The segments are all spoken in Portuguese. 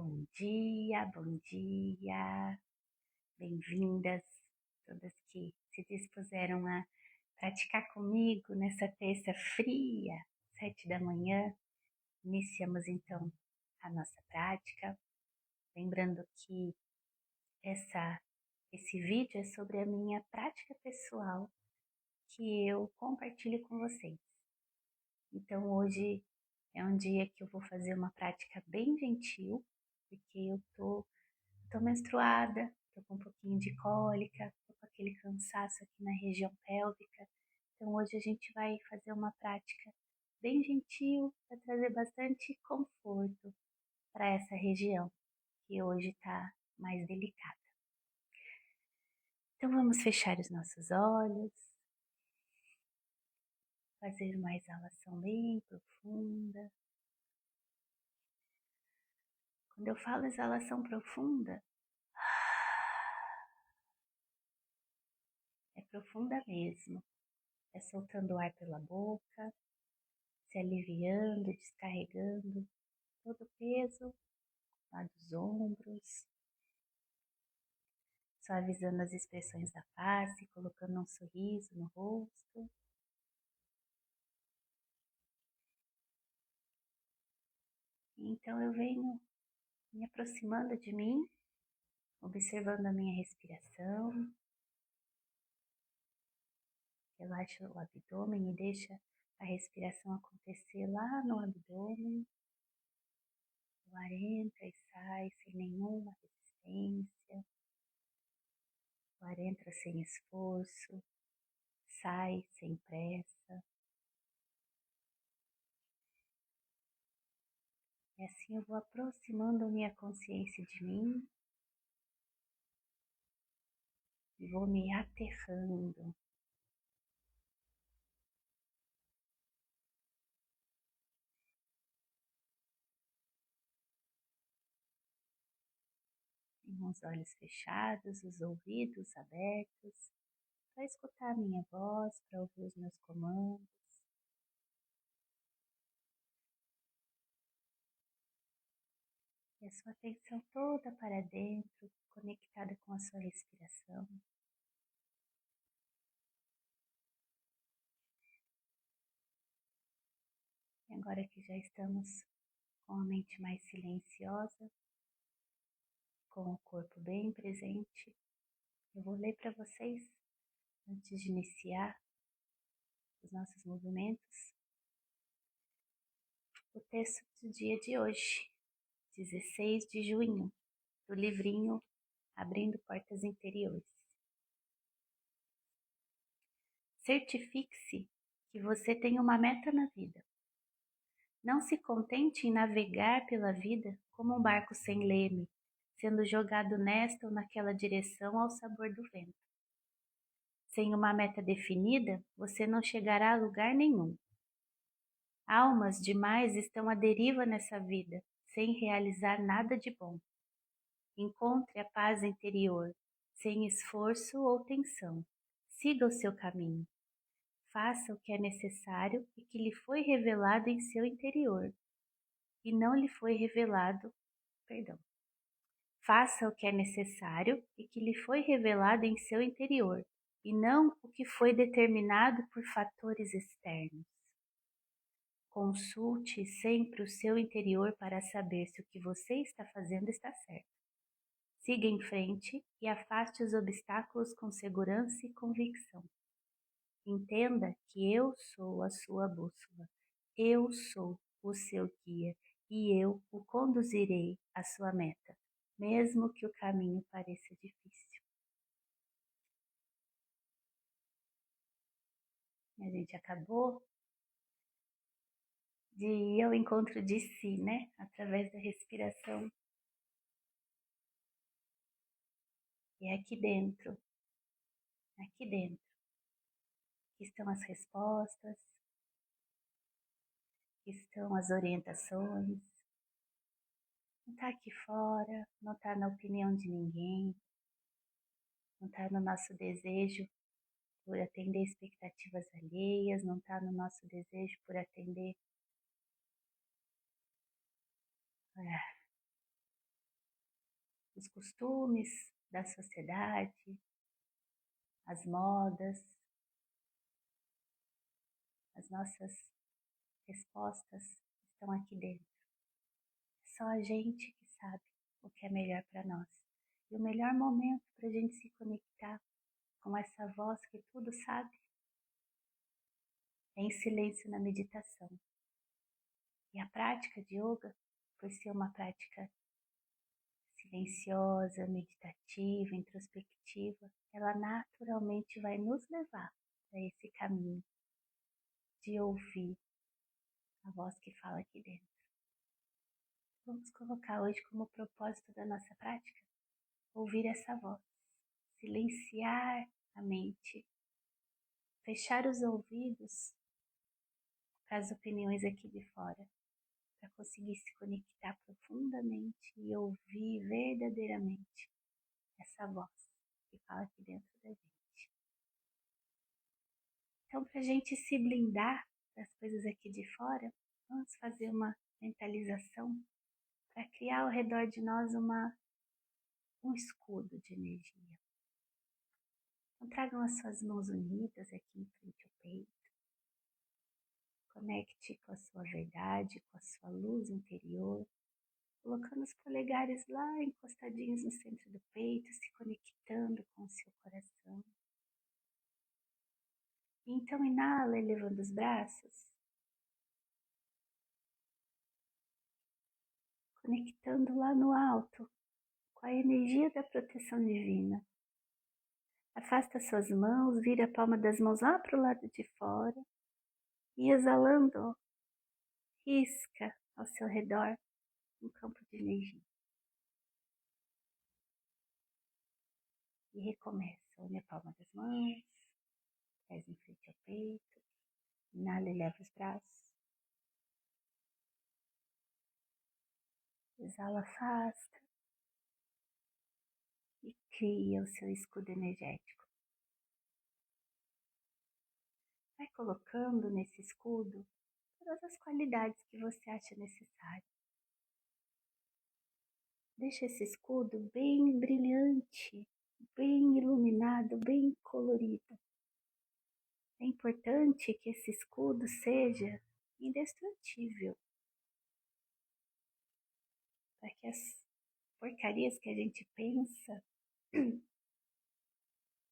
Bom dia, bom dia. Bem-vindas todas que se dispuseram a praticar comigo nessa terça fria, 7 da manhã. Iniciamos então a nossa prática. Lembrando que esse vídeo é sobre a minha prática pessoal que eu compartilho com vocês. Então hoje é um dia que eu vou fazer uma prática bem gentil, porque eu tô menstruada, tô com um pouquinho de cólica, tô com aquele cansaço aqui na região pélvica. Então hoje a gente vai fazer uma prática bem gentil para trazer bastante conforto para essa região que hoje está mais delicada. Então vamos fechar os nossos olhos, fazer uma exalação bem profunda. Quando eu falo exalação profunda, é profunda mesmo. É soltando o ar pela boca, se aliviando, descarregando todo o peso lá dos ombros, suavizando as expressões da face, colocando um sorriso no rosto. Então eu venho me aproximando de mim, observando a minha respiração. Relaxa o abdômen e deixa a respiração acontecer lá no abdômen. O ar entra e sai sem nenhuma resistência. O ar entra sem esforço, sai sem pressa. E assim eu vou aproximando minha consciência de mim e vou me aterrando. Com os olhos fechados, os ouvidos abertos, para escutar a minha voz, para ouvir os meus comandos. E a sua atenção toda para dentro, conectada com a sua respiração. E agora que já estamos com a mente mais silenciosa, com o corpo bem presente, eu vou ler para vocês, antes de iniciar os nossos movimentos, o texto do dia de hoje, 16 de junho, do livrinho Abrindo Portas Interiores. Certifique-se que você tem uma meta na vida. Não se contente em navegar pela vida como um barco sem leme, sendo jogado nesta ou naquela direção ao sabor do vento. Sem uma meta definida, você não chegará a lugar nenhum. Almas demais estão à deriva nessa vida, sem realizar nada de bom. Encontre a paz interior, sem esforço ou tensão. Siga o seu caminho. Faça o que é necessário e que lhe foi revelado em seu interior. E não lhe foi revelado, Faça o que é necessário e que lhe foi revelado em seu interior, e não o que foi determinado por fatores externos. Consulte sempre o seu interior para saber se o que você está fazendo está certo. Siga em frente e afaste os obstáculos com segurança e convicção. Entenda que eu sou a sua bússola, eu sou o seu guia e eu o conduzirei à sua meta, mesmo que o caminho pareça difícil. A gente acabou de ir ao encontro de si, né? Através da respiração. E é aqui dentro, que estão as respostas, que estão as orientações. Não está aqui fora, não está na opinião de ninguém, não está no nosso desejo por atender expectativas alheias, não está no nosso desejo por atender os costumes da sociedade, as modas, as nossas respostas estão aqui dentro. É só a gente que sabe o que é melhor para nós. E o melhor momento para a gente se conectar com essa voz que tudo sabe é em silêncio na meditação. E a prática de yoga, por ser uma prática silenciosa, meditativa, introspectiva, ela naturalmente vai nos levar para esse caminho de ouvir a voz que fala aqui dentro. Vamos colocar hoje como propósito da nossa prática ouvir essa voz, silenciar a mente, fechar os ouvidos para as opiniões aqui de fora, para conseguir se conectar profundamente e ouvir verdadeiramente essa voz que fala aqui dentro da gente. Então, para a gente se blindar das coisas aqui de fora, vamos fazer uma mentalização para criar ao redor de nós um escudo de energia. Então, tragam as suas mãos unidas aqui em frente ao peito. Conecte com a sua verdade, com a sua luz interior, colocando os polegares lá encostadinhos no centro do peito, se conectando com o seu coração. E então inala, elevando os braços, conectando lá no alto com a energia da proteção divina. Afasta suas mãos, vira a palma das mãos lá para o lado de fora e exalando, risca ao seu redor um campo de energia. E recomeça, une a palma das mãos, pés em frente ao peito, inala e leva os braços. Exala, afasta e cria o seu escudo energético. Vai colocando nesse escudo todas as qualidades que você acha necessário. Deixa esse escudo bem brilhante, bem iluminado, bem colorido. É importante que esse escudo seja indestrutível, para que as porcarias que a gente pensa,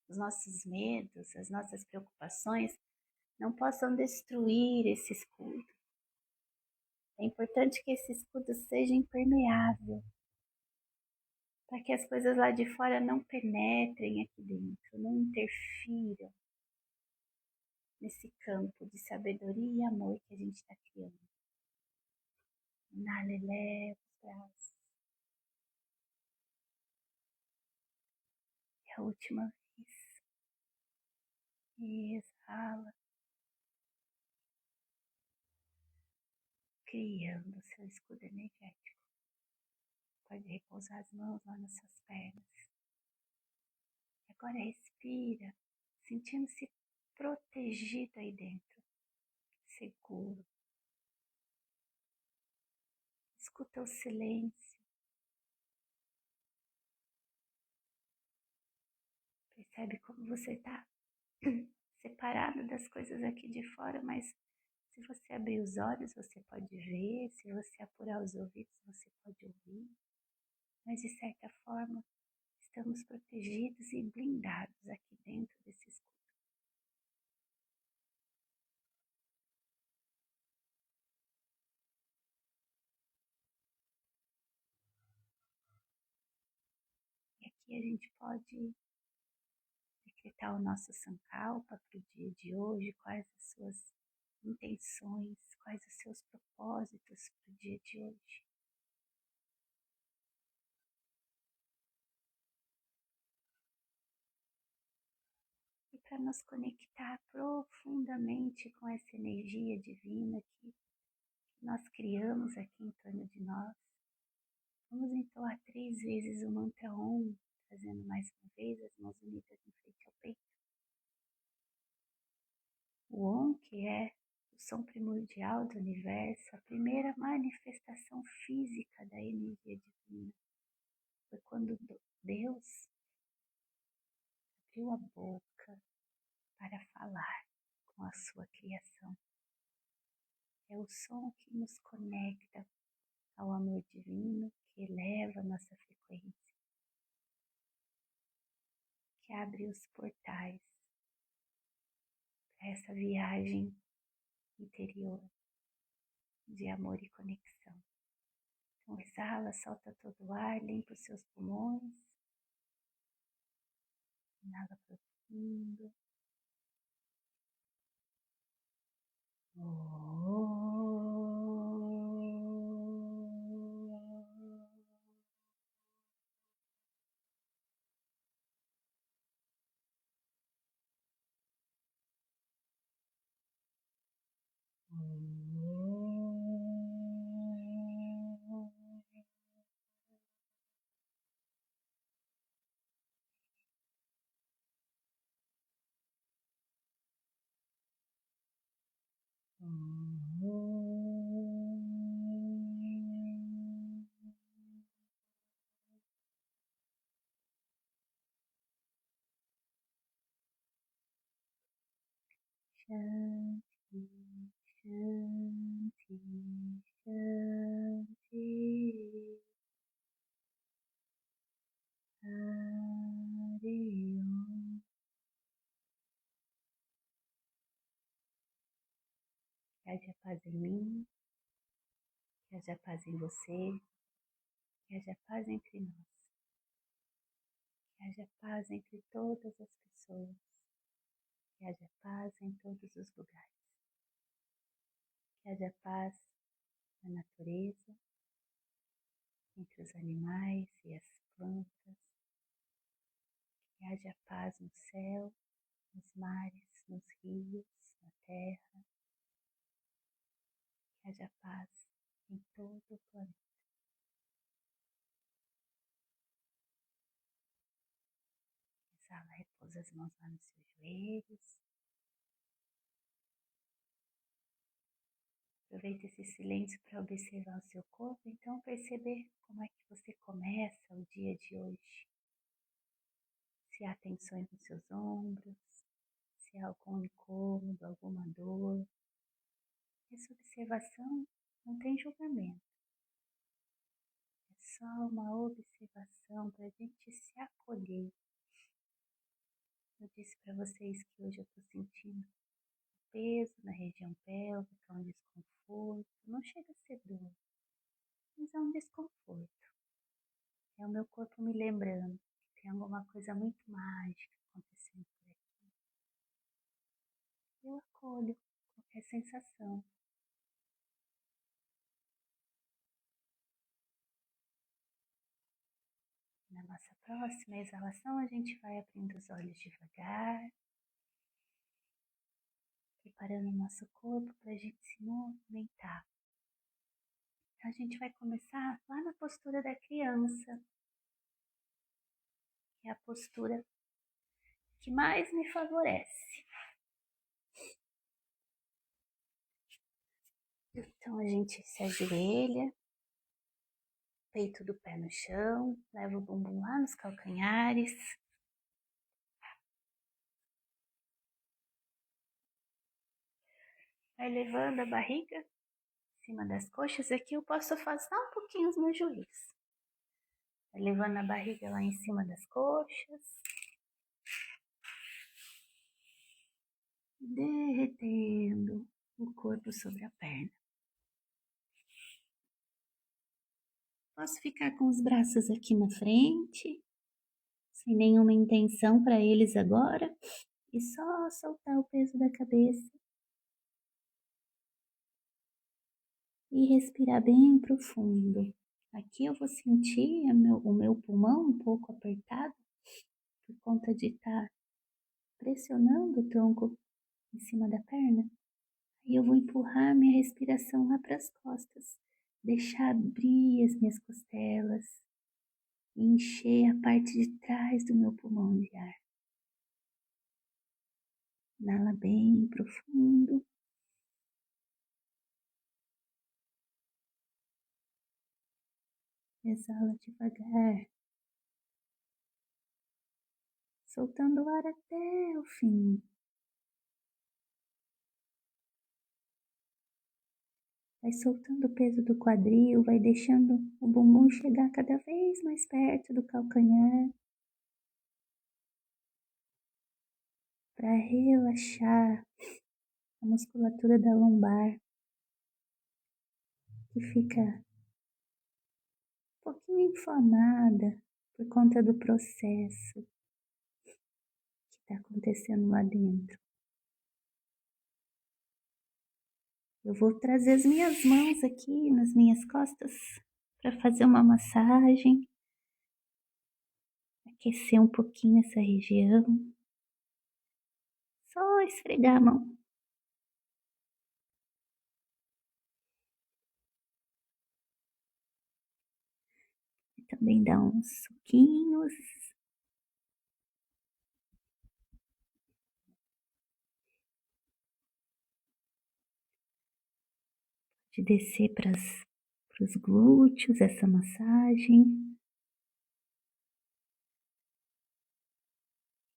os nossos medos, as nossas preocupações, não possam destruir esse escudo. É importante que esse escudo seja impermeável, para que as coisas lá de fora não penetrem aqui dentro, não interfiram nesse campo de sabedoria e amor que a gente está criando. Inala, eleva os braços. E a última vez. E exala. Criando o seu escudo energético. Pode repousar as mãos lá nas suas pernas. E agora respira, sentindo-se protegido aí dentro, seguro. Escuta o silêncio. Percebe como você está separado das coisas aqui de fora, mas se você abrir os olhos, você pode ver. Se você apurar os ouvidos, você pode ouvir. Mas de certa forma, estamos protegidos e blindados aqui dentro desse escudo. E aqui a gente pode decretar o nosso sankalpa para o dia de hoje, quais as suas intenções, quais os seus propósitos para o dia de hoje. E para nos conectar profundamente com essa energia divina que nós criamos aqui em torno de nós, vamos entoar 3 vezes o mantra Om, trazendo mais uma vez as mãos unidas em frente ao peito. O Om, que é o som primordial do universo, a primeira manifestação física da energia divina. Foi quando som que nos conecta ao amor divino, que eleva a nossa frequência, que abre os portais para essa viagem interior de amor e conexão. Então exala, solta todo o ar, limpa os seus pulmões, inala profundo. Shanti, Shanti, Shanti, Hari Om. Que haja paz em mim, que haja paz em você, que haja paz entre nós, que haja paz entre todas as pessoas, que haja paz em todos os lugares, que haja paz na natureza, entre os animais e as plantas, que haja paz no céu, nos mares, nos rios, na terra, que haja paz em todo o planeta. Exala, repousa as mãos lá nos seus joelhos. Aproveita esse silêncio para observar o seu corpo, então perceber como é que você começa o dia de hoje. Se há tensões nos seus ombros, se há algum incômodo, alguma dor. Essa observação não tem julgamento. É só uma observação para a gente se acolher. Eu disse para vocês que hoje eu estou sentindo peso na região pélvica, um desconforto. Não chega a ser dor, mas é um desconforto. É o meu corpo me lembrando que tem alguma coisa muito mágica acontecendo por aqui. Eu acolho qualquer sensação. Na nossa próxima exalação, a gente vai abrindo os olhos devagar, preparando o nosso corpo para a gente se movimentar. A gente vai começar lá na postura da criança, que é a postura que mais me favorece. Então a gente se ajoelha, peito do pé no chão, leva o bumbum lá nos calcanhares. Vai levando a barriga em cima das coxas. Aqui eu posso afastar um pouquinho os meus joelhos. Vai levando a barriga lá em cima das coxas. Derretendo o corpo sobre a perna. Posso ficar com os braços aqui na frente, sem nenhuma intenção para eles agora, e só soltar o peso da cabeça e respirar bem profundo. Aqui eu vou sentir o meu pulmão um pouco apertado por conta de estar pressionando o tronco em cima da perna. Aí eu vou empurrar minha respiração lá para as costas, deixar abrir as minhas costelas e encher a parte de trás do meu pulmão de ar. Inala bem profundo. Exala devagar, soltando o ar até o fim. Vai soltando o peso do quadril, vai deixando o bumbum chegar cada vez mais perto do calcanhar, para relaxar a musculatura da lombar, que fica um pouquinho inflamada por conta do processo que está acontecendo lá dentro. Eu vou trazer as minhas mãos aqui nas minhas costas para fazer uma massagem, aquecer um pouquinho essa região. Só esfregar a mão. E também dar uns suquinhos. De descer para os glúteos essa massagem.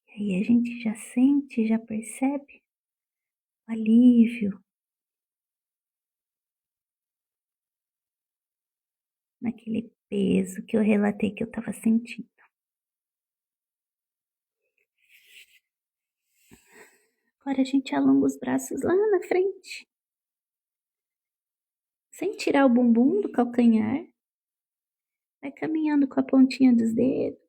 E aí a gente já sente, já percebe o alívio naquele peso que eu relatei que eu estava sentindo. Agora a gente alonga os braços lá na frente, sem tirar o bumbum do calcanhar. Vai caminhando com a pontinha dos dedos,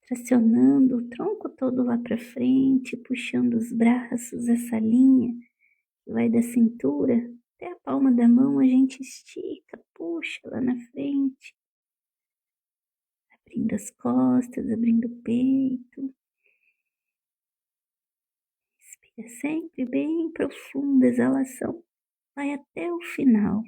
tracionando o tronco todo lá para frente, puxando os braços, essa linha que vai da cintura até a palma da mão, a gente estica, puxa lá na frente, abrindo as costas, abrindo o peito. Respira sempre bem profundo, exalação vai até o final.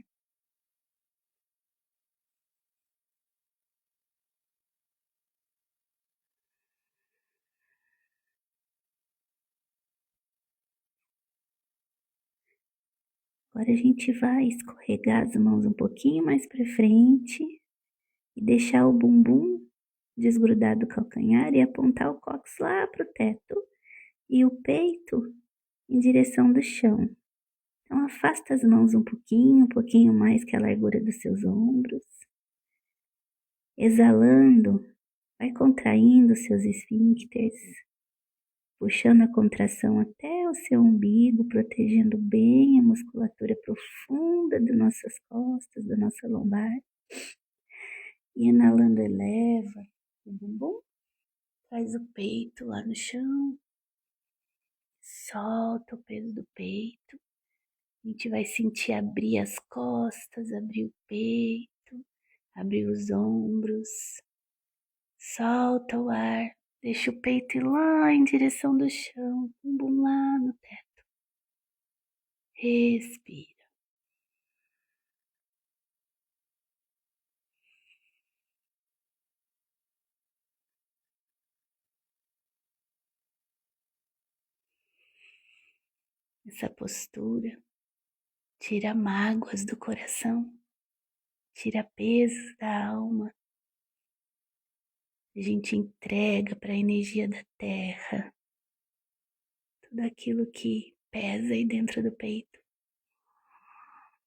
Agora a gente vai escorregar as mãos um pouquinho mais para frente e deixar o bumbum desgrudar do calcanhar e apontar o cóccix lá para o teto e o peito em direção do chão. Então afasta as mãos um pouquinho mais que a largura dos seus ombros. Exalando, vai contraindo os seus esfíncteres, puxando a contração até o seu umbigo, protegendo bem a musculatura profunda das nossas costas, da nossa lombar. E inalando, eleva o bumbum, traz o peito lá no chão, solta o peso do peito. A gente vai sentir abrir as costas, abrir o peito, abrir os ombros. Solta o ar, deixa o peito ir lá em direção do chão, bumbum lá no teto. Respira. Essa postura tira mágoas do coração, tira pesos da alma. A gente entrega para a energia da terra tudo aquilo que pesa aí dentro do peito.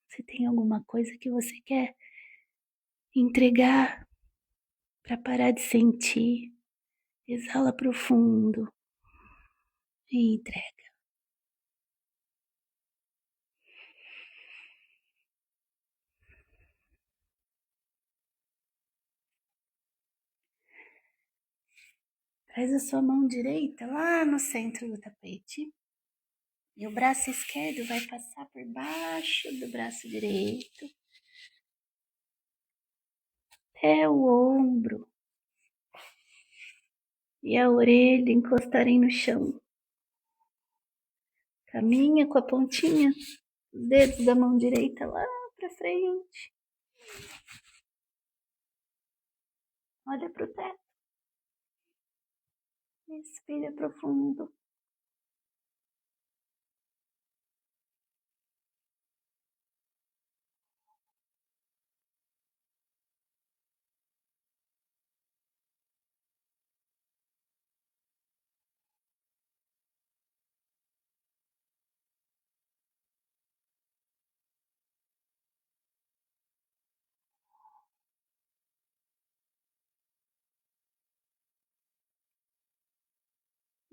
Se tem alguma coisa que você quer entregar para parar de sentir, exala profundo e entrega. Traz a sua mão direita lá no centro do tapete. E o braço esquerdo vai passar por baixo do braço direito. Até o ombro. E a orelha encostarem no chão. Caminha com a pontinha dos dedos da mão direita lá pra frente. Olha pro teto. Respira profundo.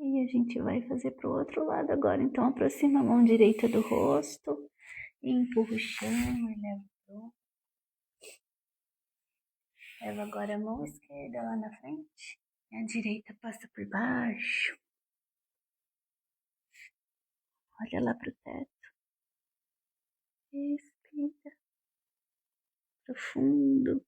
E a gente vai fazer pro outro lado agora. Então aproxima a mão direita do rosto e empurra o chão e leva pro. Leva agora a mão esquerda lá na frente. E a direita passa por baixo. Olha lá pro teto. Respira. Profundo.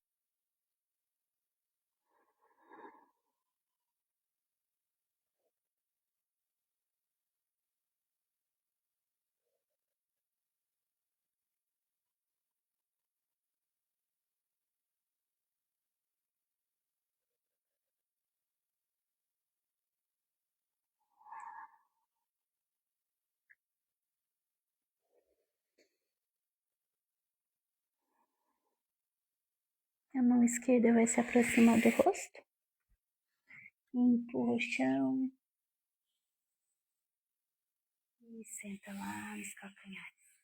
A mão esquerda vai se aproximar do rosto. Empurra o chão. E senta lá nos calcanhares.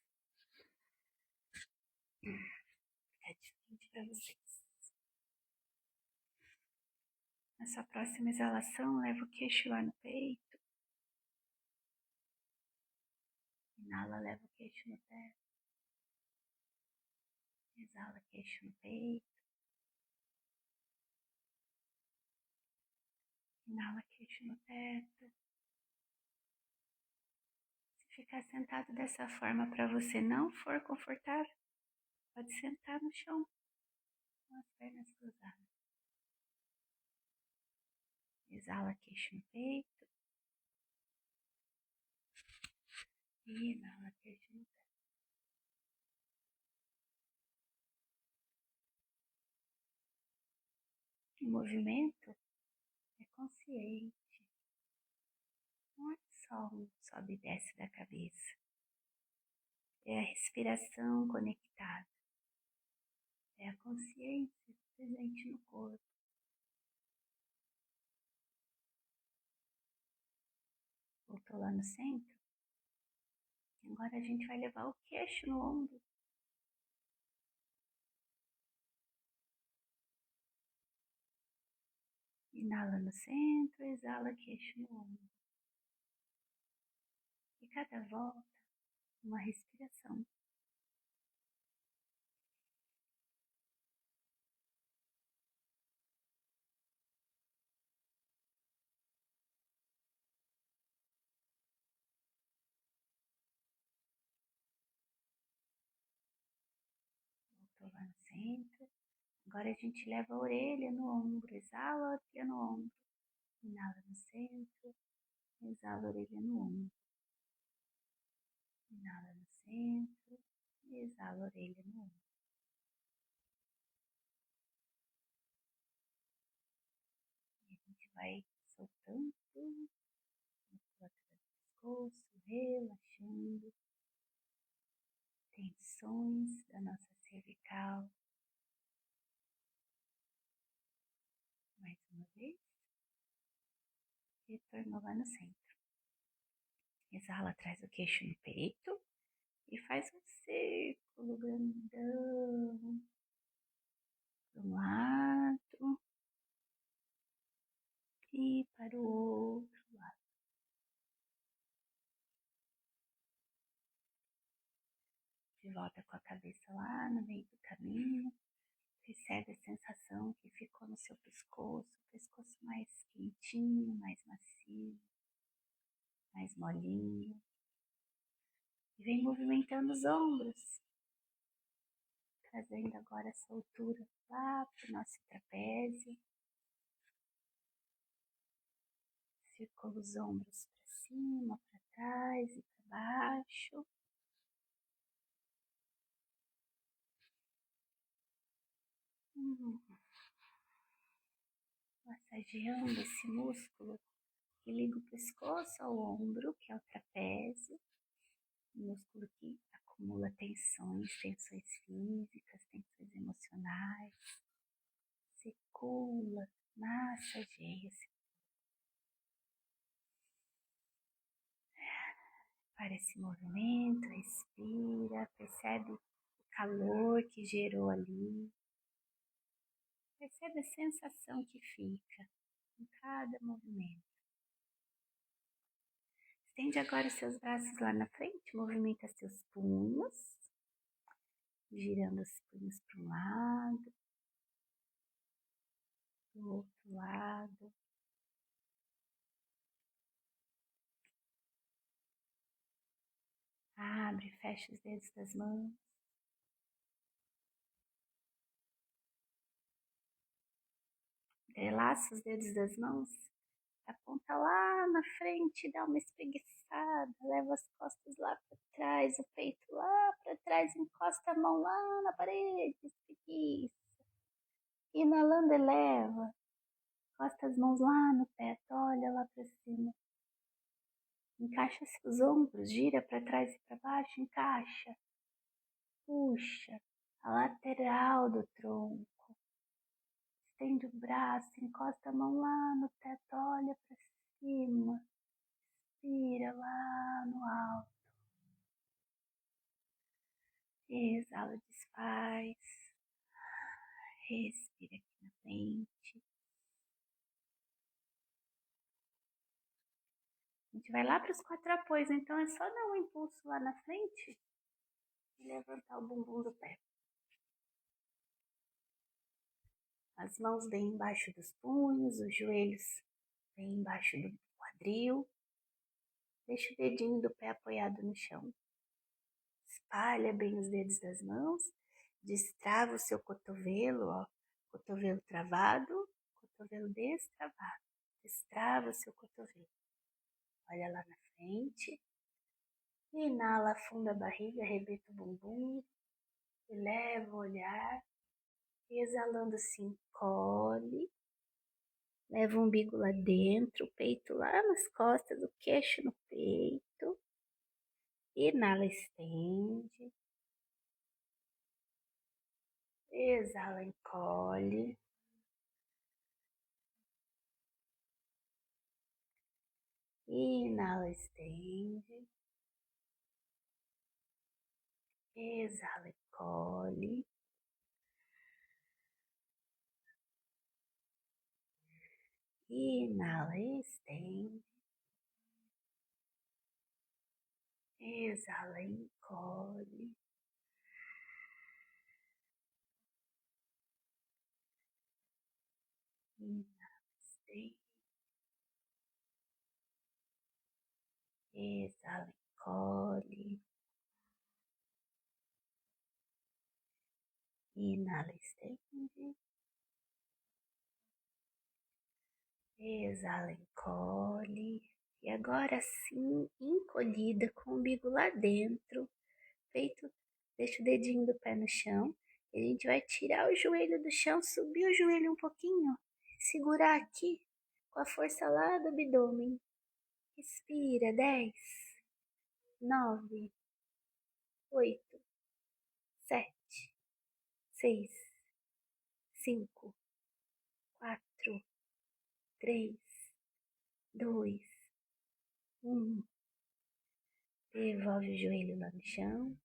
Fica diferente para vocês. Na sua próxima exalação, leva o queixo lá no peito. Inala, leva o queixo no teto. Exala, queixo no peito. Inala, queixo no teto. Se ficar sentado dessa forma para você não for confortável, pode sentar no chão, com as pernas cruzadas. Exala, queixo no peito. E inala, queixo no teto. O movimento é consciente. Não é só um sobe e desce da cabeça. É a respiração conectada. É a consciência presente no corpo. Voltou lá no centro. Agora a gente vai levar o queixo no ombro. Inala no centro, exala queixo no ombro. E cada volta, uma respiração. Voltou lá no centro. Agora a gente leva a orelha no ombro, exala a orelha no ombro. Inala no centro, exala a orelha no ombro. Inala no centro, exala a orelha no ombro. E a gente vai soltando a musculatura do pescoço, relaxando tensões da nossa cervical. Mais uma vez. Retornou lá no centro. Exala, traz o queixo no peito e faz um círculo grandão para um lado e para o outro lado. De volta com a cabeça lá no meio do caminho. Percebe a sensação que ficou no seu pescoço, o pescoço mais quentinho, mais macio, mais molinho. E vem movimentando os ombros, trazendo agora a soltura lá para o nosso trapézio. Circula os ombros para cima, para trás e para baixo. Massageando esse músculo que liga o pescoço ao ombro, que é o trapézio. Um músculo que acumula tensões físicas, tensões emocionais. Circula, massageia esse. Para esse movimento, respira, percebe o calor que gerou ali. Percebe a sensação que fica em cada movimento. Estende agora os seus braços lá na frente, movimenta seus punhos, girando os punhos para um lado, do outro lado. Abre, fecha os dedos das mãos. Entrelaça os dedos das mãos. Aponta lá na frente, dá uma espreguiçada, leva as costas lá para trás, o peito lá para trás, encosta a mão lá na parede, espreguiça. Inalando, eleva. Encosta as mãos lá no teto, olha lá para cima. Encaixa seus ombros, gira para trás e para baixo, encaixa. Puxa a lateral do tronco. Estende o braço, encosta a mão lá no teto, olha para cima. Inspira lá no alto. Exala, desfaz. Respira aqui na frente. A gente vai lá para os 4 apoios, então é só dar um impulso lá na frente e levantar o bumbum do pé. As mãos bem embaixo dos punhos, os joelhos bem embaixo do quadril. Deixa o dedinho do pé apoiado no chão. Espalha bem os dedos das mãos. Destrava o seu cotovelo, ó. Cotovelo travado, cotovelo destravado. Destrava o seu cotovelo. Olha lá na frente. Inala, afunda a barriga, arrebenta o bumbum. Eleva o olhar. Exalando, se encolhe. Leva o umbigo lá dentro, o peito lá nas costas, o queixo no peito. Inala, estende. Exala, encolhe. Inala, estende. Exala, encolhe. Inala, estende. Exala, encolhe. Inala, estende. Exala, encolhe. Inala, estende. Exala, encolhe. E agora sim, encolhida, com o umbigo lá dentro, peito, deixa o dedinho do pé no chão. E a gente vai tirar o joelho do chão, subir o joelho um pouquinho, segurar aqui com a força lá do abdômen. Respira, 10, 9, 8, 7, 6, 5, 4, 3, 2, 1. Devolve o joelho lá no chão.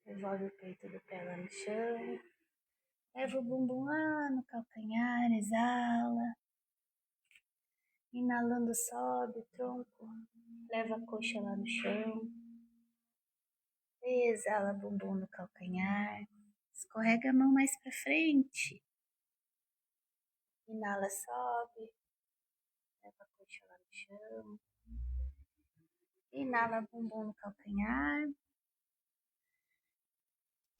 Devolve o peito do pé lá no chão. Leva o bumbum lá no calcanhar, exala. Inalando, sobe o tronco. Leva a coxa lá no chão. Exala, bumbum no calcanhar. Escorrega a mão mais para frente. Inala, sobe. Leva a coxa lá no chão. Inala, bumbum no calcanhar.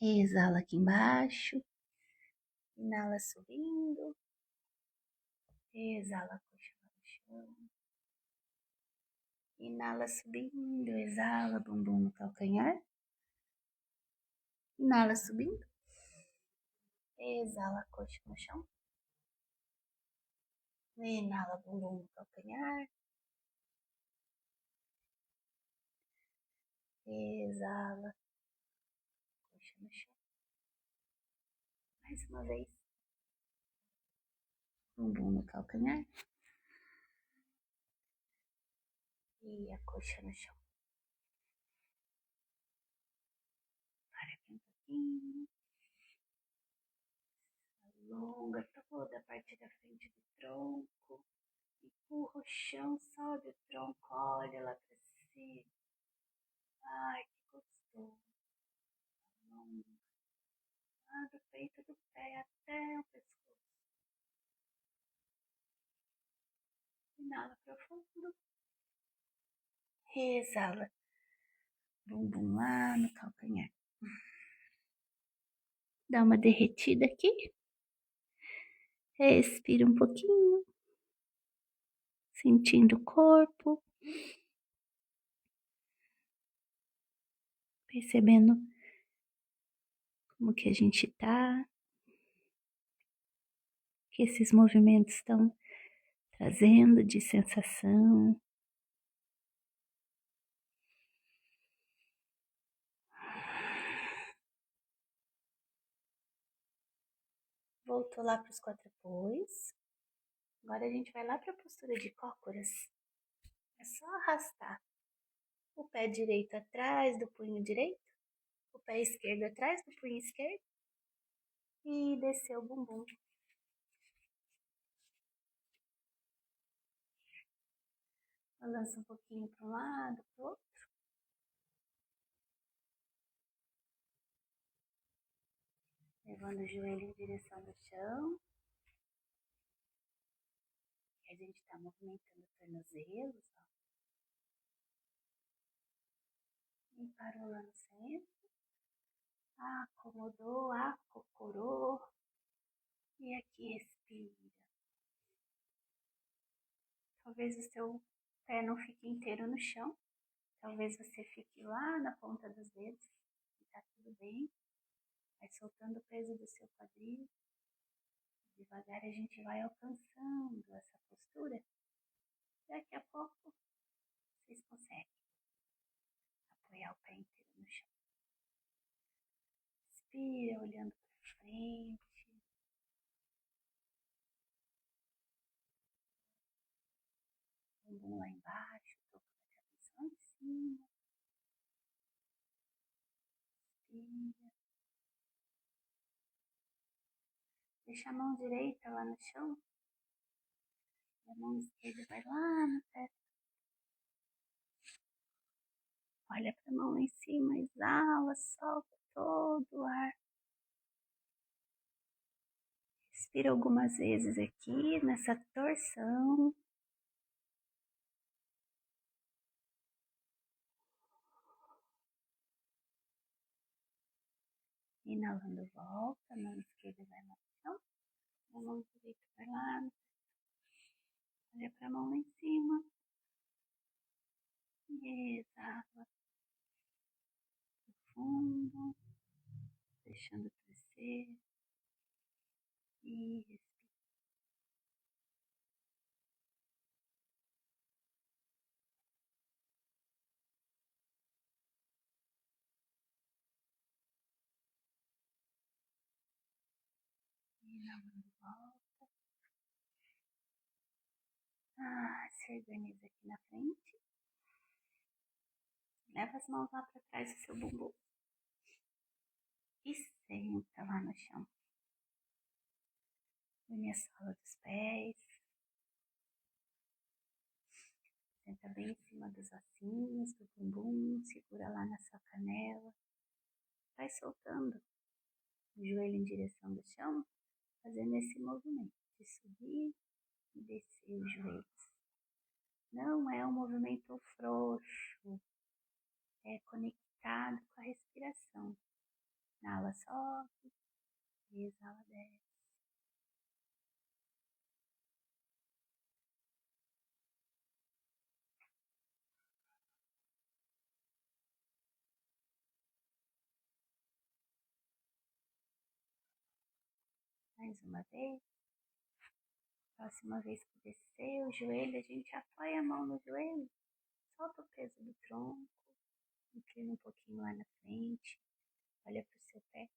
Exala aqui embaixo. Inala, subindo. Exala a coxa lá no chão. Inala, subindo. Exala, bumbum no calcanhar. Inala, subindo. Exala a coxa no chão. Inala, bumbum no calcanhar. Exala, coxa no chão. Mais uma vez. Bumbum no calcanhar. E a coxa no chão. Para aqui um pouquinho. Alonga toda a parte da frente do tronco. Empurra o chão, sobe o tronco, olha lá pra cima. Ai, que gostoso. Mão lá do peito do pé até o pescoço. Inala profundo. Exala. Bumbum lá no calcanhar. Dá uma derretida aqui. Respira um pouquinho. Sentindo o corpo. Percebendo como que a gente tá. Que esses movimentos estão trazendo de sensação. Voltou lá para os quadrúpedes. Agora a gente vai lá para a postura de cócoras. É só arrastar o pé direito atrás do punho direito, o pé esquerdo atrás do punho esquerdo e descer o bumbum. Balança um pouquinho para um lado, para o outro. Levando o joelho em direção ao chão. E a gente está movimentando os tornozelos, ó. E parou lá no centro. Acomodou, acocorou. E aqui respira. Talvez o seu pé não fique inteiro no chão. Talvez você fique lá na ponta dos dedos. E tá tudo bem. Vai soltando o peso do seu quadril. Devagar a gente vai alcançando essa postura. Daqui a pouco vocês conseguem apoiar o pé inteiro no chão. Respira olhando para frente. Bumbum lá embaixo, topo da cabeça lá em cima. Respira. Deixa a mão direita lá no chão. E a mão esquerda vai lá no teto. Olha para a mão lá em cima, exala, solta todo o ar. Respira algumas vezes aqui nessa torção. Inalando, volta, a mão esquerda vai lá no chão, a mão direita vai lá, olha para a mão lá em cima, e exala, fundo, deixando crescer, e respira. Inalando, volta, se organiza aqui na frente, leva as mãos lá para trás do seu bumbum, e senta lá no chão. Une a sola dos pés. Senta bem em cima dos ossinhos, do bumbum. Segura lá na sua canela. Vai soltando o joelho em direção do chão, fazendo esse movimento de subir e descer os joelhos. Não é um movimento frouxo. É conectado com a respiração. Inala, sobe. Exala, desce. Mais uma vez. Próxima vez que descer o joelho, a gente apoia a mão no joelho. Solta o peso do tronco. Inclina um pouquinho lá na frente. Olha para o seu pé.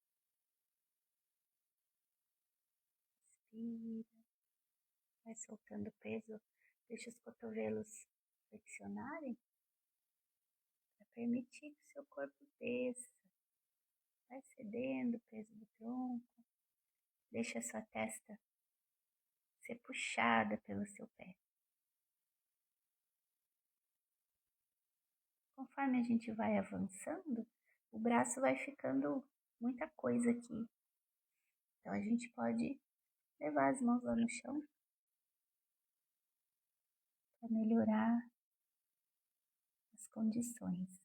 Respira. Vai soltando o peso. Deixa os cotovelos flexionarem para permitir que o seu corpo desça. Vai cedendo o peso do tronco. Deixa a sua testa ser puxada pelo seu pé. conforme a gente vai avançando, o braço vai ficando muita coisa aqui. Então a gente pode levar as mãos lá no chão para melhorar as condições,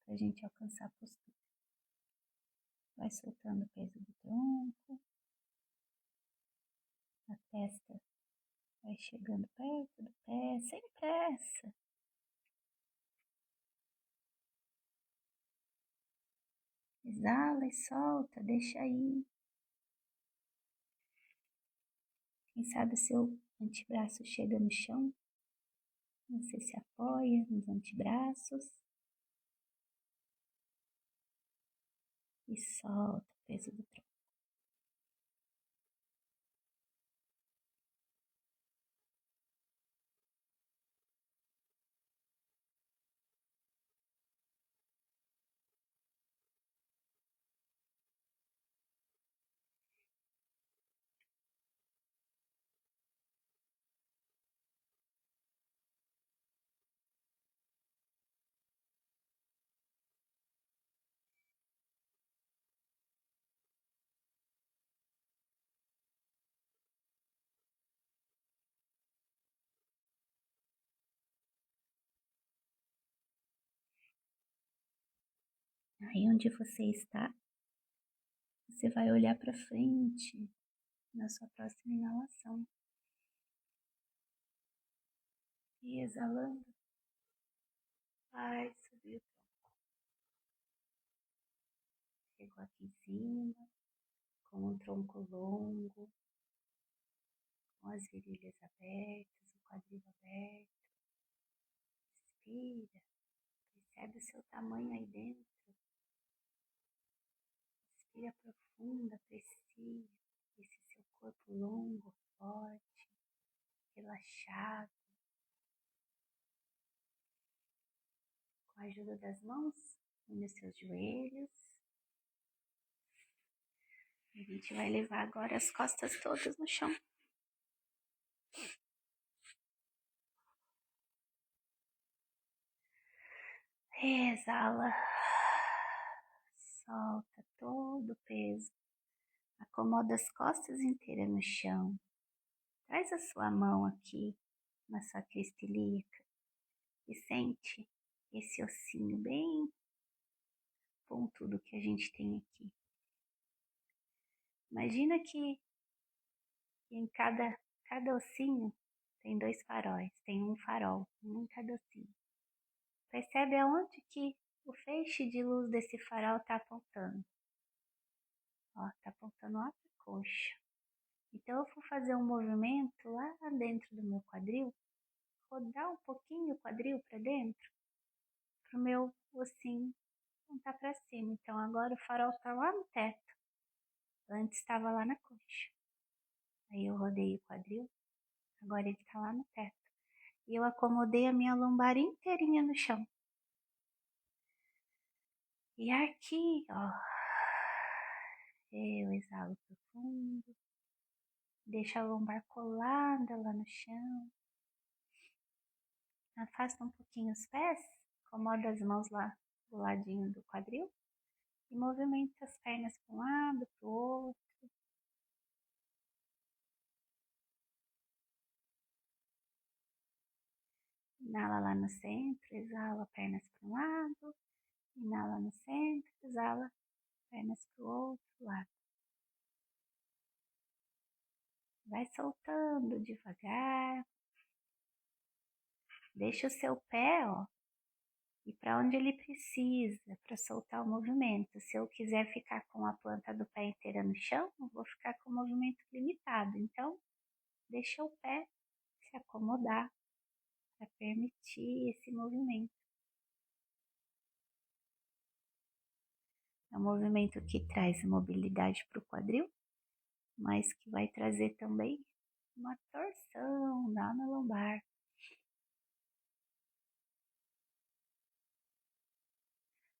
para a gente alcançar a postura. Vai soltando o peso do tronco, a testa vai chegando perto do pé, sem pressa. Exala e solta, deixa aí. Quem sabe o seu antebraço chega no chão, você se apoia nos antebraços e solta o peso do tronco. Aí onde você está, você vai olhar para frente na sua próxima inalação. E exalando, vai subir o tronco. Chegou aqui em cima, com um tronco longo, com as virilhas abertas, o quadril aberto. Respira, percebe o seu tamanho aí dentro. Respira profunda, aprecia esse seu corpo longo, forte, relaxado. Com a ajuda das mãos, une os seus joelhos. A gente vai levar agora as costas todas no chão. Exala. Solta todo o peso. Acomoda as costas inteiras no chão. Traz a sua mão aqui na sua crista ilíaca e sente esse ossinho bem pontudo que a gente tem aqui. Imagina que em cada ossinho tem 2 faróis, tem um farol, um em cada ossinho. Percebe aonde que o feixe de luz desse farol está apontando? Ó, está apontando lá para a coxa. Então eu vou fazer um movimento lá dentro do meu quadril, rodar um pouquinho o quadril para dentro, para o meu ossinho apontar para cima. Então agora o farol está lá no teto, antes estava lá na coxa. Aí eu rodei o quadril, agora ele está lá no teto. E eu acomodei a minha lombar inteirinha no chão. E aqui, ó, eu exalo profundo, deixo a lombar colada lá no chão. Afasta um pouquinho os pés, acomoda as mãos lá do ladinho do quadril e movimenta as pernas para um lado, para o outro. Inala lá no centro, exala pernas para um lado, inala no centro, exala pernas para o outro lado. Vai soltando devagar. Deixa o seu pé, ó, ir para onde ele precisa para soltar o movimento. Se eu quiser ficar com a planta do pé inteira no chão, eu vou ficar com o movimento limitado. Então, deixa o pé se acomodar para permitir esse movimento. É um movimento que traz mobilidade para o quadril, mas que vai trazer também uma torção lá na lombar.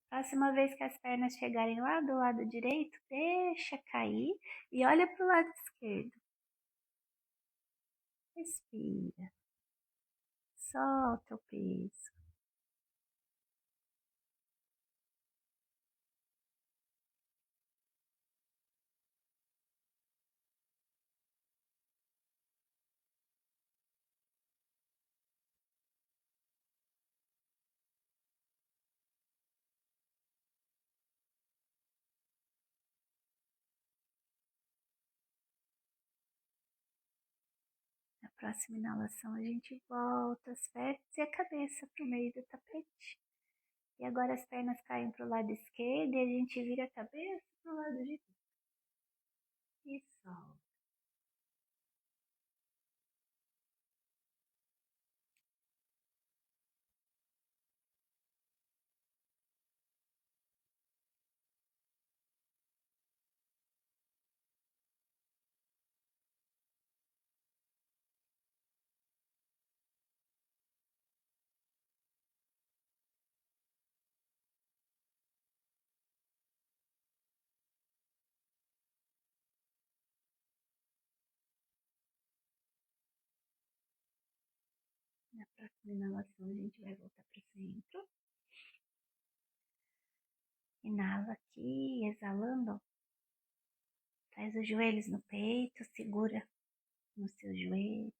Próxima vez que as pernas chegarem lá do lado direito, deixa cair e olha para o lado esquerdo. Respira. Solta o peso. próxima inalação, a gente volta as pernas e a cabeça para o meio do tapete. E agora as pernas caem para o lado esquerdo e a gente vira a cabeça para o lado direito. E solta. Na próxima inalação, a gente vai voltar para o centro. Inala aqui, exalando. Traz os joelhos no peito, segura nos seus joelhos.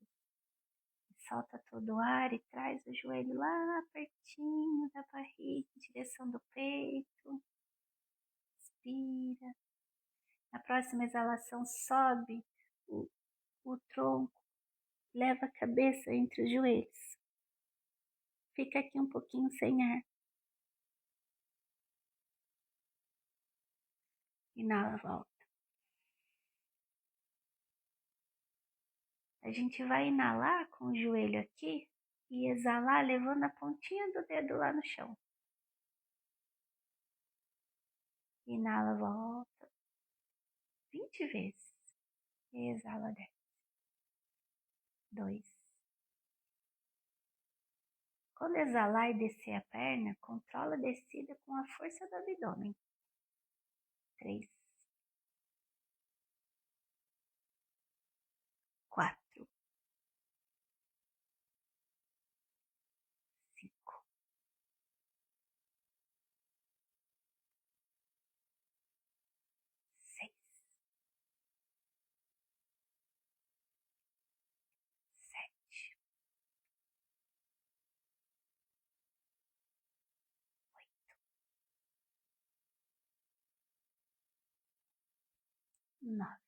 Solta todo o ar e traz o joelho lá pertinho da barriga, em direção do peito. Inspira. Na próxima exalação, sobe o tronco, leva a cabeça entre os joelhos. Fica aqui um pouquinho sem ar. Inala, volta. A gente vai inalar com o joelho aqui e exalar levando a pontinha do dedo lá no chão. Inala, volta. 20 vezes. E exala 10. 2. Quando exalar e descer a perna, controla a descida com a força do abdômen. 3. 4. 5. 6. 7. 9.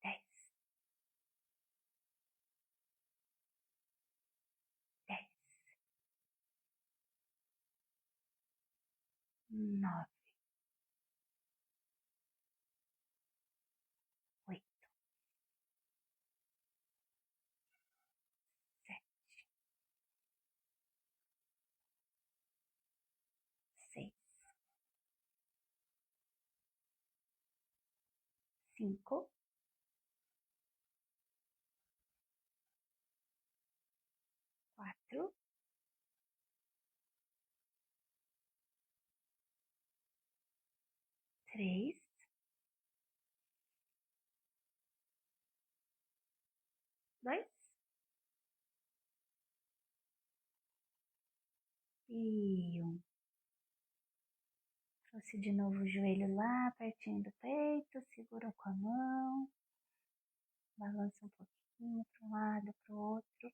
10. 10. 9. 8. 7. 6. 5. 4. 3. 2. E 1. Trouxe de novo o joelho lá, pertinho do peito, segura com a mão, balança um pouquinho para um lado, para o outro.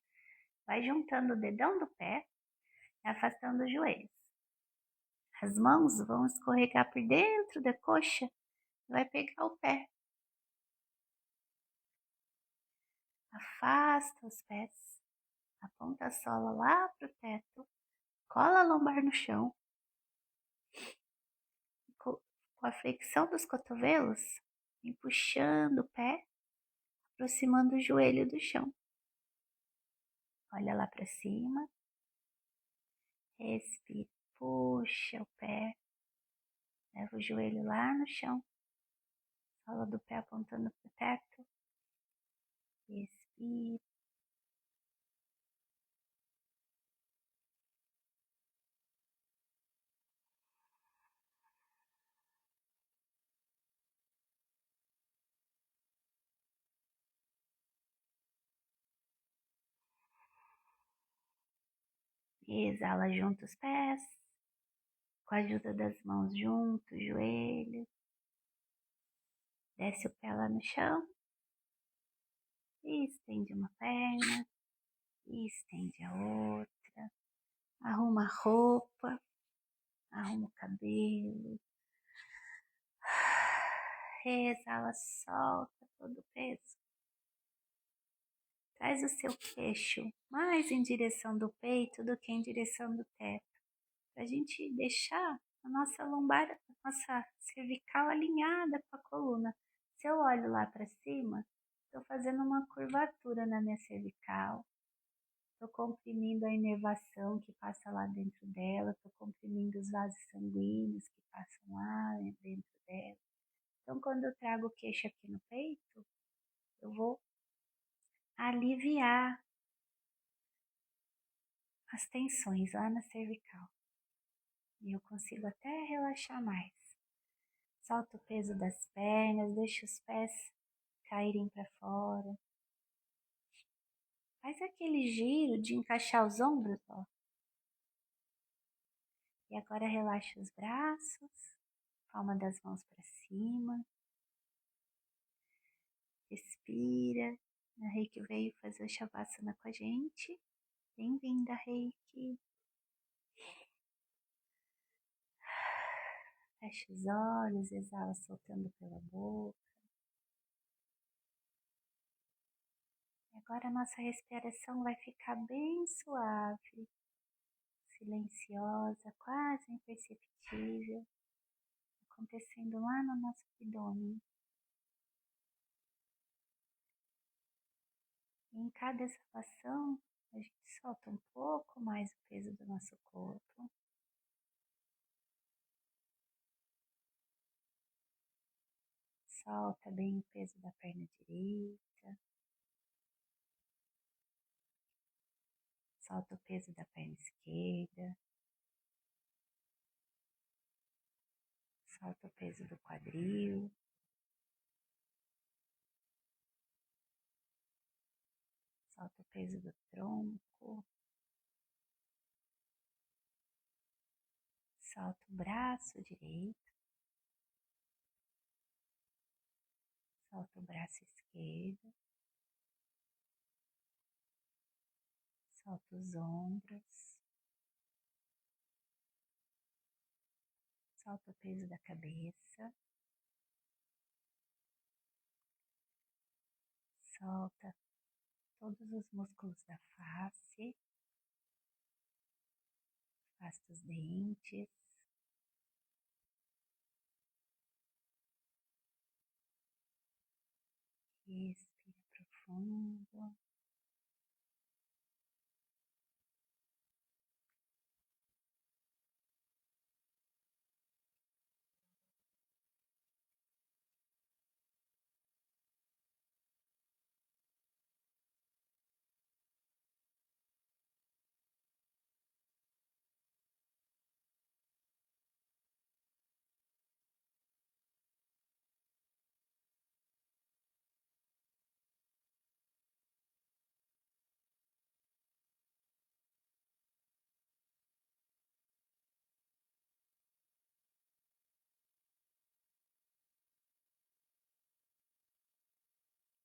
Vai juntando o dedão do pé e afastando os joelhos. As mãos vão escorregar por dentro da coxa, vai pegar o pé. Afasta os pés, aponta a sola lá para o teto, cola a lombar no chão. Com a flexão dos cotovelos, vem puxando o pé, aproximando o joelho do chão. Olha lá para cima. Respira, puxa o pé, leva o joelho lá no chão, sola do pé apontando para o teto. Respira. Exala junto os pés, com a ajuda das mãos junto, joelho. Desce o pé lá no chão. E estende uma perna. E estende a outra. Arruma a roupa. Arruma o cabelo. Exala, solta todo o peso. Traz o seu queixo mais em direção do peito do que em direção do teto. Para a gente deixar a nossa lombar, a nossa cervical alinhada com a coluna. Se eu olho lá para cima, estou fazendo uma curvatura na minha cervical. Estou comprimindo a inervação que passa lá dentro dela. Estou comprimindo os vasos sanguíneos que passam lá dentro dela. Então, quando eu trago o queixo aqui no peito, eu vou aliviar as tensões lá na cervical. E eu consigo até relaxar mais. Solta o peso das pernas, deixa os pés caírem para fora. Faz aquele giro de encaixar os ombros, ó. E agora relaxa os braços, palma das mãos para cima. Respira. A Reiki veio fazer o Shavasana com a gente. Bem-vinda, Reiki. Fecha os olhos, exala soltando pela boca. E agora a nossa respiração vai ficar bem suave, silenciosa, quase imperceptível, acontecendo lá no nosso abdômen. E em cada exalação, a gente solta um pouco mais o peso do nosso corpo. Solta bem o peso da perna direita. Solta o peso da perna esquerda. Solta o peso do quadril. Solta o peso do tronco. Solta o braço direito. Solta o braço esquerdo. Solta os ombros. Solta o peso da cabeça. Solta todos os músculos da face. Afasta os dentes. Respira profundo.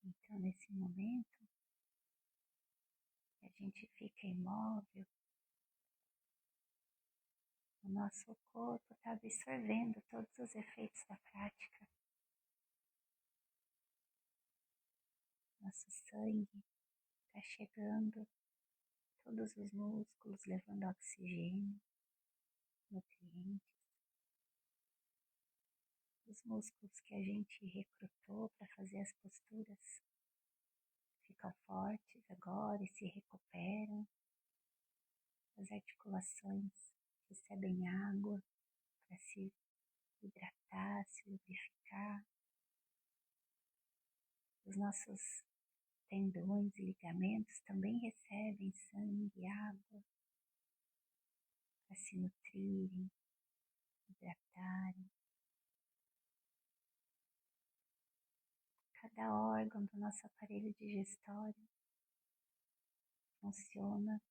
Então, nesse momento, a gente fica imóvel, o nosso corpo está absorvendo todos os efeitos da prática. Nosso sangue está chegando, todos os músculos levando oxigênio, nutrientes. Os músculos que a gente recrutou para fazer as posturas ficam fortes agora e se recuperam. As articulações recebem água para se hidratar, se lubrificar. Os nossos tendões e ligamentos também recebem sangue e água para se nutrirem, hidratarem. Cada órgão do nosso aparelho digestório funciona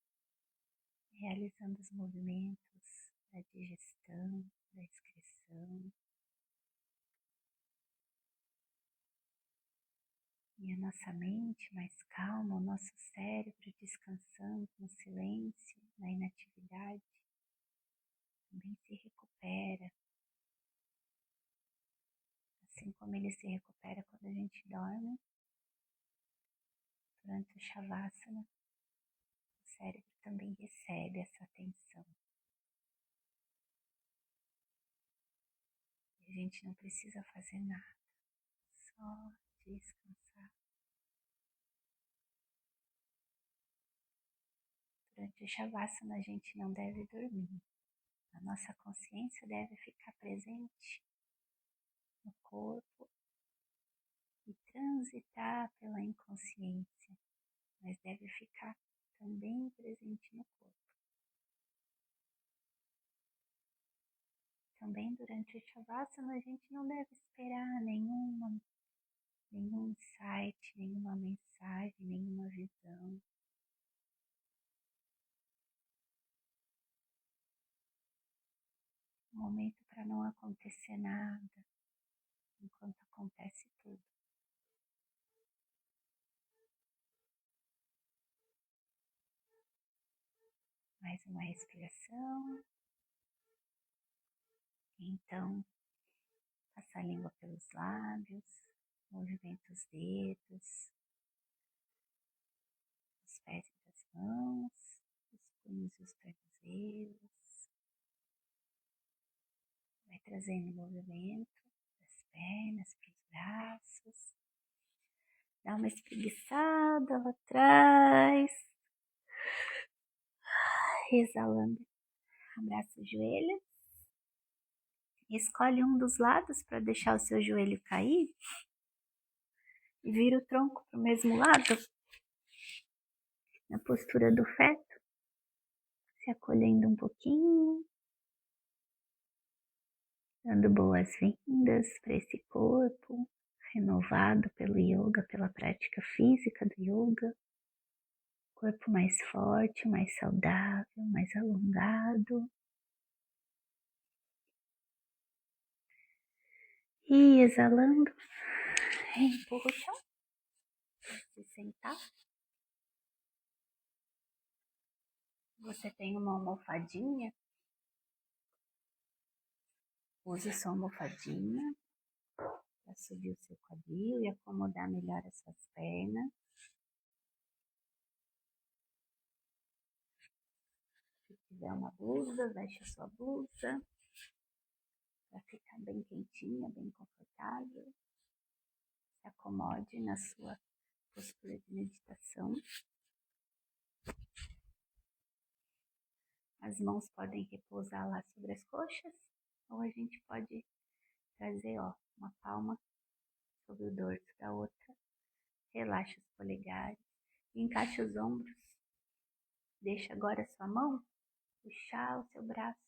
realizando os movimentos da digestão, da excreção. E a nossa mente mais calma, o nosso cérebro descansando no silêncio, na inatividade, também se recupera, assim como ele se recupera quando a gente dorme. Durante o Shavasana, o cérebro também recebe essa atenção. E a gente não precisa fazer nada, só descansar. Durante o Shavasana a gente não deve dormir. A nossa consciência deve ficar presente no corpo e transitar pela inconsciência, mas deve ficar também presente no corpo. Também durante o Shavasana a gente não deve esperar nenhum insight, nenhuma mensagem, nenhuma visão. Um momento para não acontecer nada, enquanto acontece tudo. Mais uma respiração. Então, passa a língua pelos lábios, movimenta os dedos, os pés e das mãos, os punhos e os tornozelos. Vai trazendo movimento das pernas para os braços. Dá uma espreguiçada lá atrás. Exalando, abraça o joelho. Escolhe um dos lados para deixar o seu joelho cair. E vira o tronco para o mesmo lado. Na postura do feto. Se acolhendo um pouquinho. Dando boas-vindas para esse corpo. Renovado pelo yoga, pela prática física do yoga. Corpo mais forte, mais saudável, mais alongado. E exalando, empurra o chão. Se sentar. Você tem uma almofadinha. Use sua almofadinha para subir o seu quadril e acomodar melhor as suas pernas. Se tiver uma blusa, veste a sua blusa para ficar bem quentinha, bem confortável. Se acomode na sua postura de meditação. As mãos podem repousar lá sobre as coxas, ou a gente pode trazer uma palma sobre o dorso da outra. Relaxa os polegares, encaixa os ombros. Deixa agora a sua mão puxar o seu braço.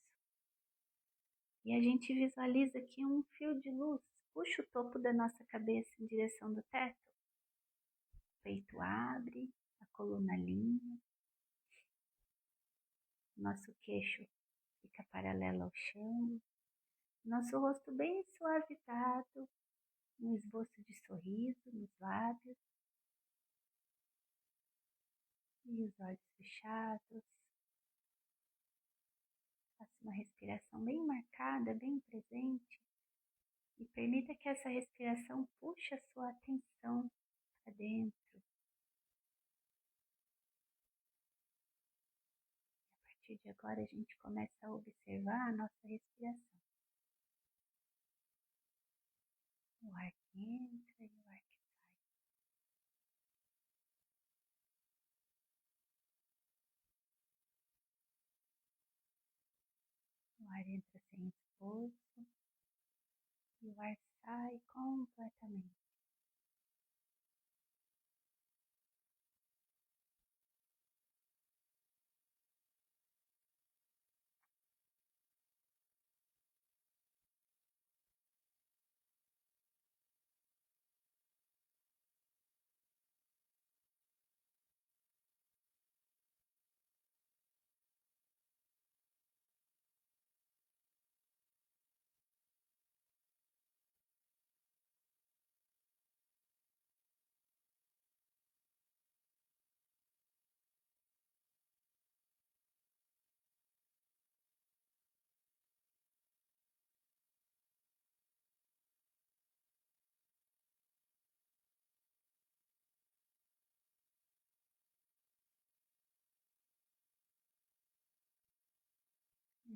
E a gente visualiza aqui um fio de luz. Puxa o topo da nossa cabeça em direção do teto. O peito abre, a coluna alinha. Nosso queixo fica paralelo ao chão. Nosso rosto bem suavizado, um esboço de sorriso nos lábios. E os olhos fechados. Faça uma respiração bem marcada, bem presente. E permita que essa respiração puxe a sua atenção para dentro. A partir de agora a gente começa a observar a nossa respiração. O ar que entra e o ar que sai. O ar entra sem esforço e o ar sai completamente.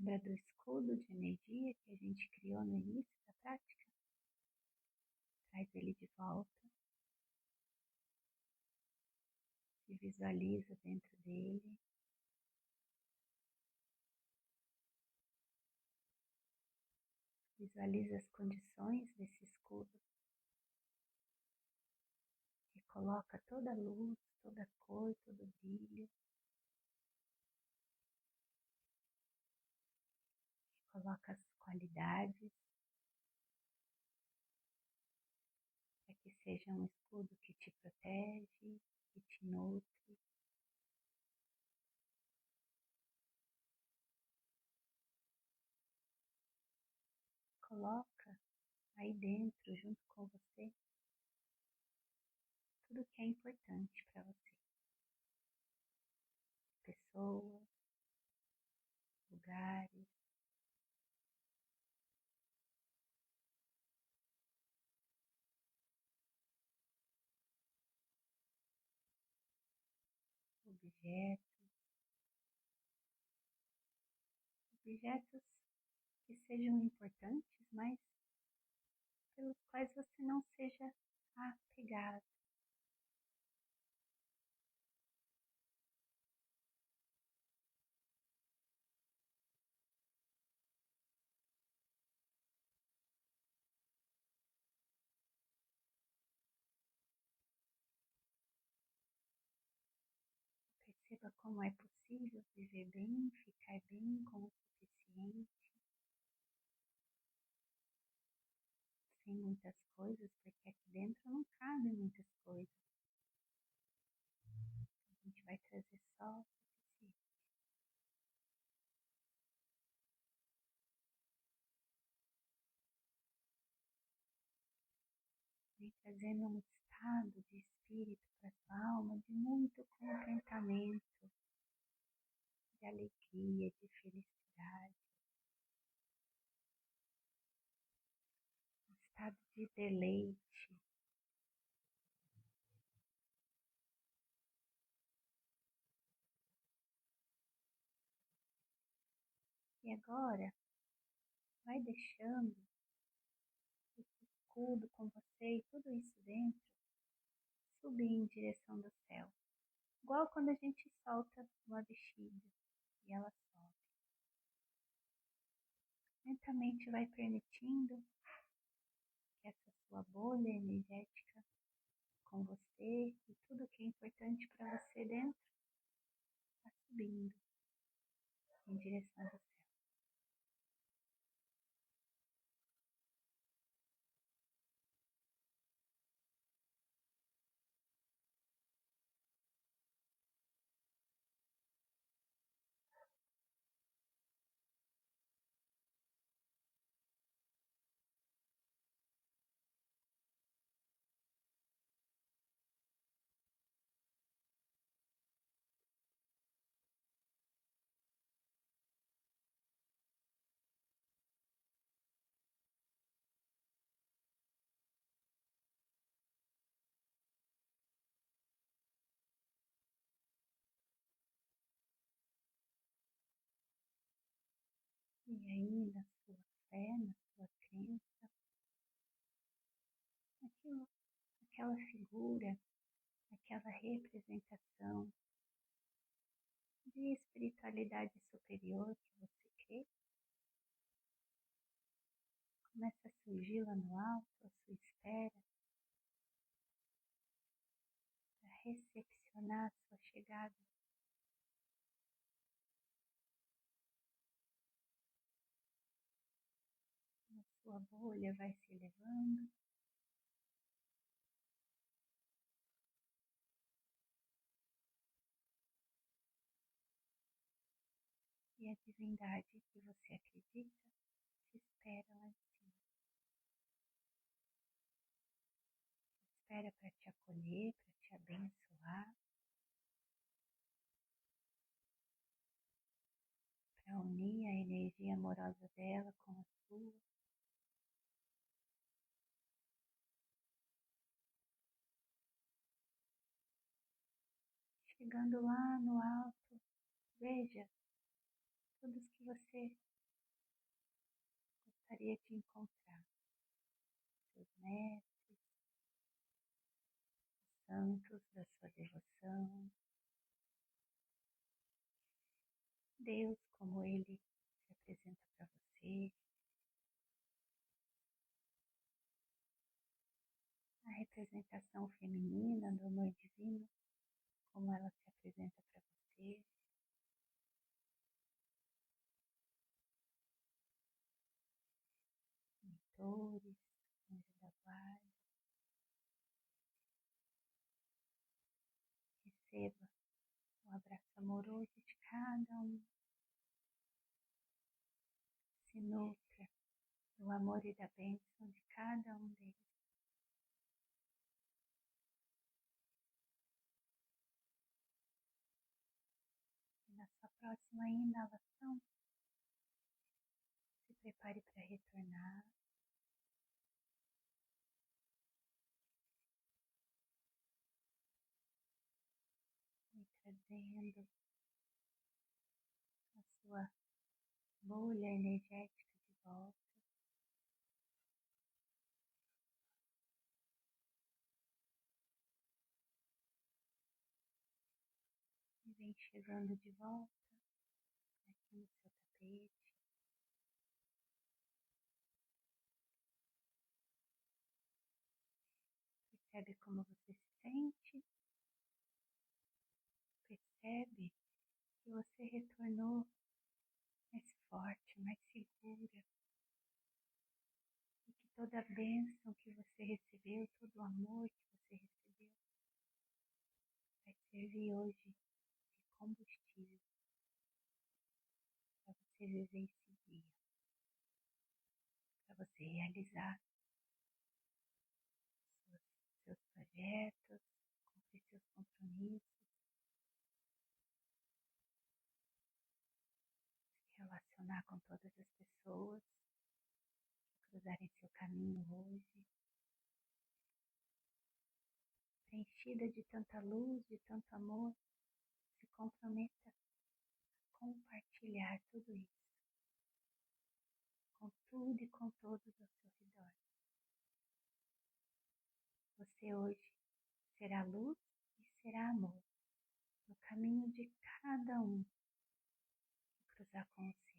Lembra do escudo de energia que a gente criou no início da prática? Traz ele de volta, se visualiza dentro dele. Visualiza as condições desse escudo e coloca toda a luz, toda a cor, todo o brilho. Coloca as qualidades para que seja um escudo que te protege, que te nutre. Coloca aí dentro, junto com você, tudo que é importante para você. Pessoas, lugares, objetos, objetos que sejam importantes, mas pelos quais você não seja apegado. Perceba como é possível viver bem, ficar bem com o suficiente, sem muitas coisas, porque aqui dentro não cabe muitas coisas. A gente vai trazer só o suficiente. Vem trazendo um estado de espírito para sua alma de muito contentamento, de alegria, de felicidade, um estado de deleite. E agora, vai deixando esse escudo com você e tudo isso dentro subir em direção do céu. Igual quando a gente solta uma bexiga e ela sobe. Lentamente vai permitindo que essa sua bolha energética com você e tudo que é importante para você dentro está subindo em direção do céu. E aí, na sua fé, na sua crença, aquilo, aquela figura, aquela representação de espiritualidade superior que você crê, começa a surgir lá no alto, à sua espera, para recepcionar a sua chegada. A sua bolha vai se elevando. E a divindade que você acredita te espera lá em cima. Te espera para te acolher, para te abençoar, para unir a energia amorosa dela com a sua. Chegando lá no alto, veja todos que você gostaria de encontrar seus mestres, os santos da sua devoção, Deus como Ele se apresenta para você, a representação feminina do amor divino, como ela se apresenta para você, mentores, anjo da guarda. Receba o abraço amoroso de cada um, se nutra do amor e da bênção de cada um deles. E na sua próxima inalação, se prepare para retornar. E trazendo a sua bolha energética de volta. E vem chegando de volta aqui no seu tapete. Percebe como você se sente. Percebe que você retornou mais forte, mais segura. E que toda a bênção que você recebeu, todo o amor que você recebeu, vai servir hoje de combustível para você viver esse dia, para você realizar seus projetos, cumprir seus compromissos, se relacionar com todas as pessoas que cruzarem seu caminho hoje, preenchida de tanta luz, de tanto amor. Se comprometa a compartilhar tudo isso com tudo e com todos ao seu redor. Você hoje será luz e será amor no caminho de cada um que cruzar com você.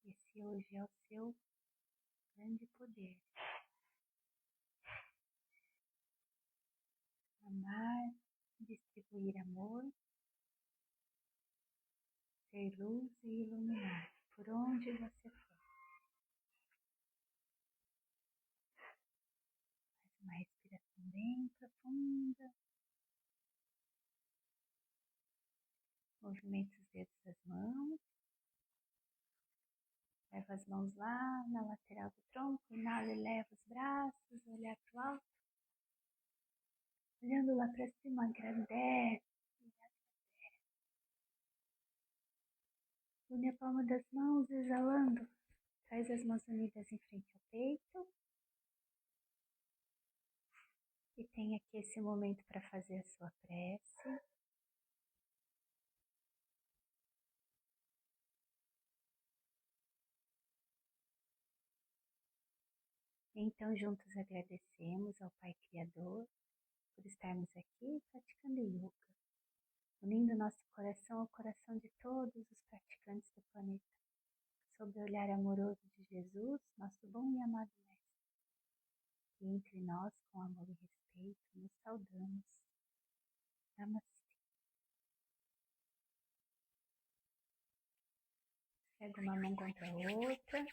Esse hoje é o seu grande poder. Amar, distribuir amor, ser luz e iluminar por onde você for. Faz uma respiração bem profunda. Movimenta os dedos das mãos. Leva as mãos lá na lateral do tronco. Inala e leva os braços, olhar para o alto. Olhando lá para cima, agradece. Une a palma das mãos, exalando. Traz as mãos unidas em frente ao peito. E tem aqui esse momento para fazer a sua prece. Então, juntos agradecemos ao Pai Criador por estarmos aqui praticando yoga, unindo nosso coração ao coração de todos os praticantes do planeta, sob o olhar amoroso de Jesus, nosso bom e amado Mestre. E entre nós, com amor e respeito, nos saudamos. Namastê. Pega uma mão contra a outra.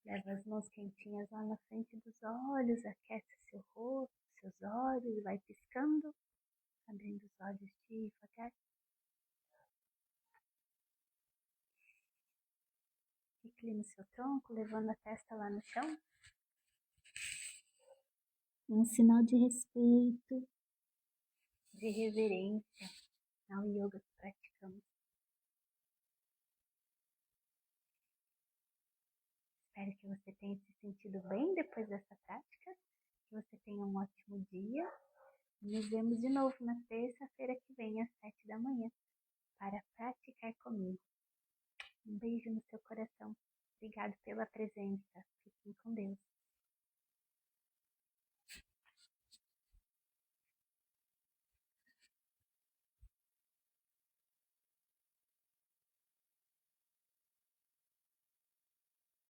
Leva as mãos quentinhas lá na frente dos olhos, aquece seu rosto, seus olhos, vai piscando, abrindo os olhos devagar. Reclina o seu tronco, levando a testa lá no chão. Um sinal de respeito, de reverência ao yoga que praticamos. Espero que você tenha se sentido bem depois dessa prática, que você tenha um ótimo dia. Nos vemos de novo na terça-feira que vem, às 7 da manhã, para praticar comigo. Um beijo no seu coração. Obrigado pela presença. Fiquem com Deus.